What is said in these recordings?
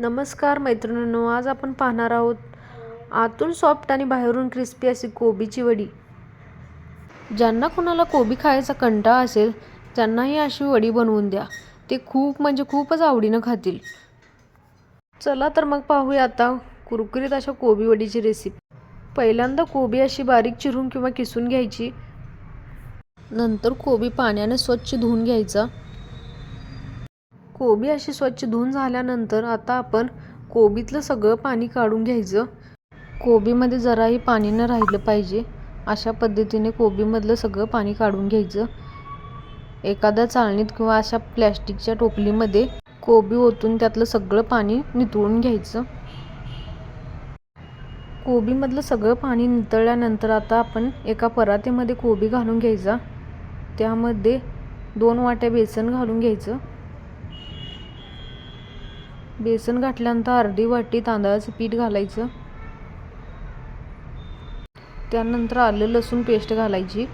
नमस्कार मैत्रिणींनो, आज आपण पाहणार आहोत आतून सॉफ्ट आणि बाहेरून क्रिस्पी अशी कोबीची वडी। ज्यांना कुणाला कोबी खायचा कंटाळा असेल त्यांनाही अशी वडी बनवून द्या, ते खूपच आवडीनं खातील। चला तर मग पाहूया आता कुरकुरीत अशा कोबी वडीची रेसिपी। पहिल्यांदा कोबी अशी बारीक चिरून किंवा किसून घ्यायची। नंतर कोबी पाण्याने स्वच्छ धुवून घ्यायचा। कोबी अशी स्वच्छ धुवून झाल्यानंतर आता आपण कोबीतलं सगळं पाणी काढून घ्यायचं। कोबीमध्ये जराही पाणी न राहिलं पाहिजे, अशा पद्धतीने कोबीमधलं सगळं पाणी काढून घ्यायचं। एखाद्या चाळणीत किंवा अशा प्लॅस्टिकच्या टोपलीमध्ये कोबी ओतून त्यातलं सगळं पाणी निथळून घ्यायचं। कोबीमधलं सगळं पाणी निथळल्यानंतर आता आपण एका परातीमध्ये कोबी घालून घ्यायचा। त्यामध्ये 2 वाट्या बेसन घालून घ्यायचं। बेसन घातल्यानंतर अर्धी वाटी तांदळाचं पीठ घालायचं। त्यानंतर आलं लसूण पेस्ट घालायची,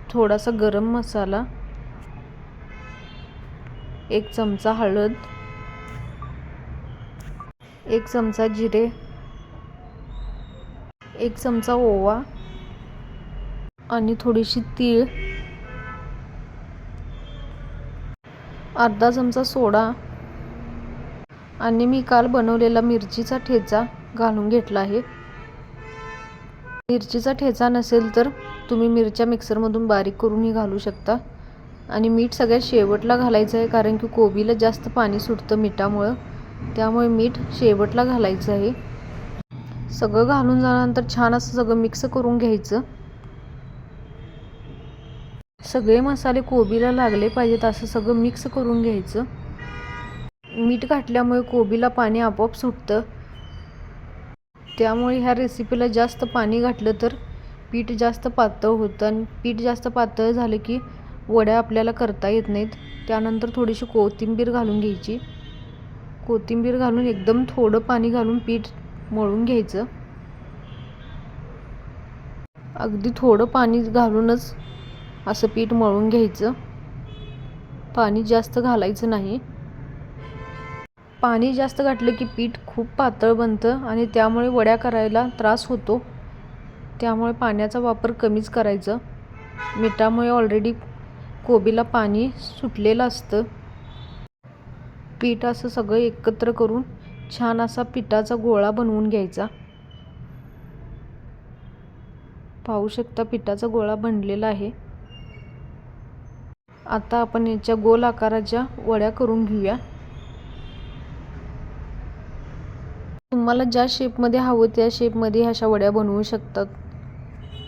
थोडासा गरम मसाला, 1 चमचा हळद, 1 चमचा जिरे, 1 चमचा ओवा आणि थोडीशी तीळ, अर्धा चमचा सोडा आणि मी काल बनवलेला मिरचीचा ठेचा घालून घेतला आहे। मिरचीचा ठेचा नसेल तर तुम्ही मिरच्या मिक्सरमधून बारीक करूनही घालू शकता। आणि मीठ सगळ्यात शेवटला घालायचं आहे, कारण की कोबीला जास्त पाणी सुटतं मिठामुळं, त्यामुळे मीठ शेवटला घालायचं आहे। सगळं घालून झाल्यानंतर छान असं सगळं मिक्स करून घ्यायचं। सगळे मसाले कोबीला लागले पाहिजेत असं सगळं मिक्स करून घ्यायचं। मीठ घातल्यामुळे कोबीला पाणी आपोआप सुटतं, त्यामुळे ह्या रेसिपीला जास्त पाणी घातलं तर पीठ जास्त पातळ होतं आणि पीठ जास्त पातळ झालं की वड्या आपल्याला करता येत नाहीत। त्यानंतर थोडीशी कोथिंबीर घालून घ्यायची। कोथिंबीर घालून एकदम थोडं पाणी घालून पीठ मळून घ्यायचं। अगदी थोडं पाणी घालूनच असं पीठ मळून घ्यायचं, पाणी जास्त घालायचं नाही। पाणी जास्त घातलं की पीठ खूप पातळ बनतं आणि त्यामुळे वड्या करायला त्रास होतो, त्यामुळे पाण्याचा वापर कमीच करायचा। मिठामुळे ऑलरेडी कोबीला पाणी सुटलेलं असतं। पीठ असं सगळं एकत्र करून छान असा पिठाचा गोळा बनवून घ्यायचा। पाहू शकता पिठाचा गोळा बनलेला आहे। आता आपण याच्या गोल आकाराच्या वड्या करून घेऊया। तुम्हाला ज्या शेपमध्ये हवं त्या शेपमध्ये अशा वड्या बनवू शकतात।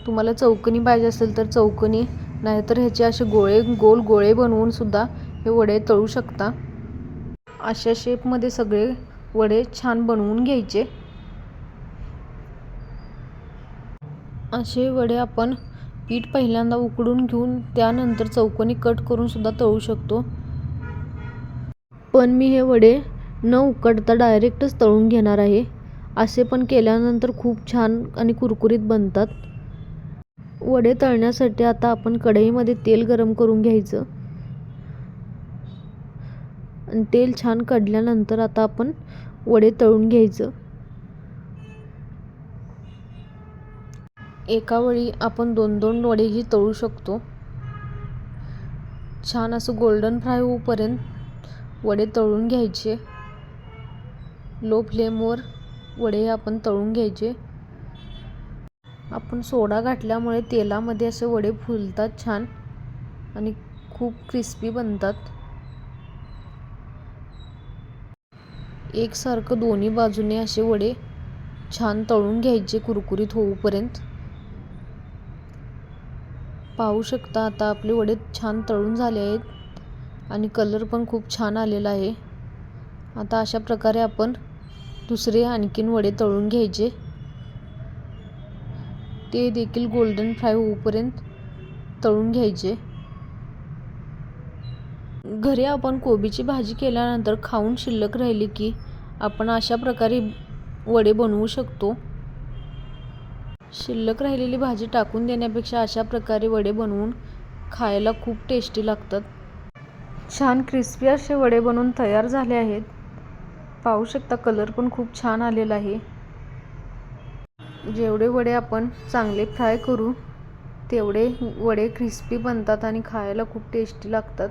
तुम्हाला चौकोनी पाहिजे असेल तर चौकोनी, नाहीतर ह्याचे असे गोल गोळे बनवून सुद्धा हे वडे तळू शकता। अशा शेपमध्ये सगळे वडे छान बनवून घ्यायचे। असे वडे आपण पीठ पहिल्यांदा उकडून घेऊन त्यानंतर चौकोनी कट करून सुद्धा तळू शकतो, पण मी हे वडे न उकडता डायरेक्टच तळून घेणार आहे। असे पण केल्यानंतर खूप छान आणि कुरकुरीत बनतात। वडे तळण्यासाठी आता आपण कढईमध्ये तेल गरम करून घ्यायचं आणि तेल छान कढल्यानंतर आता आपण वडे तळून घ्यायचं। एका वेळी आपण 2-2 वडेही तळू शकतो। छान असं गोल्डन फ्राय होईपर्यंत वडे तळून घ्यायचे। लो फ्लेमवर वडे आपण तळून घ्यायचे। आपण सोडा घातल्यामुळे तेलामध्ये असे वडे फुलतात छान आणि खूप क्रिस्पी बनतात। एकसारखं दोन्ही बाजूने असे वडे छान तळून घ्यायचे कुरकुरीत होईपर्यंत। पाहू शकता आता आपले वडे छान तळून झाले आहेत आणि कलर पण खूप छान आलेला आहे। आता अशा प्रकारे आपण दुसरे आणखीन वडे तळून घ्यायचे, ते देखील गोल्डन फ्राय होईपर्यंत तळून घ्यायचे। घरी आपण कोबीची भाजी केल्यानंतर खाऊन शिल्लक राहिली की आपण अशा प्रकारे वडे बनवू शकतो। शिल्लक राहिलेली भाजी टाकून देण्यापेक्षा अशा प्रकारे वडे बनवून खायला खूप टेस्टी लागतात। छान क्रिस्पी असे वडे बनवून तयार झाले आहेत. पाहू शकता कलर पण खूप छान आलेला आहे. जेवढे वडे आपण चांगले फ्राय करू तेवढे वडे क्रिस्पी बनतात आणि खायला खूप टेस्टी लागतात.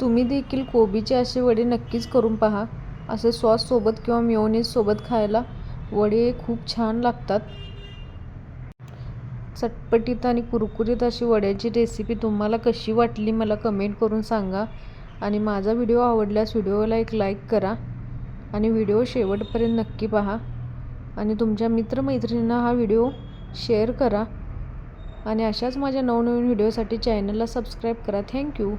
तुम्ही देखील कोबीचे असे वडे नक्कीच करून पहा. असे सॉस सोबत किंवा मेयोनीज सोबत खायला वडे खूप छान लागतात. चटपटीत आणि कुरकुरीत अशी वड्याची रेसिपी तुम्हाला कशी वाटली मला कमेंट करून सांगा. आणि माझा व्हिडिओ आवडल्यास व्हिडिओला एक लाईक करा आणि व्हिडिओ शेवटपर्यंत नक्की पहा. आणि तुमच्या मित्रमैत्रिणींना हा व्हिडिओ शेअर करा. आणि अशाच माझ्या नवनवीन व्हिडिओसाठी चॅनलला सबस्क्राईब करा. थँक्यू.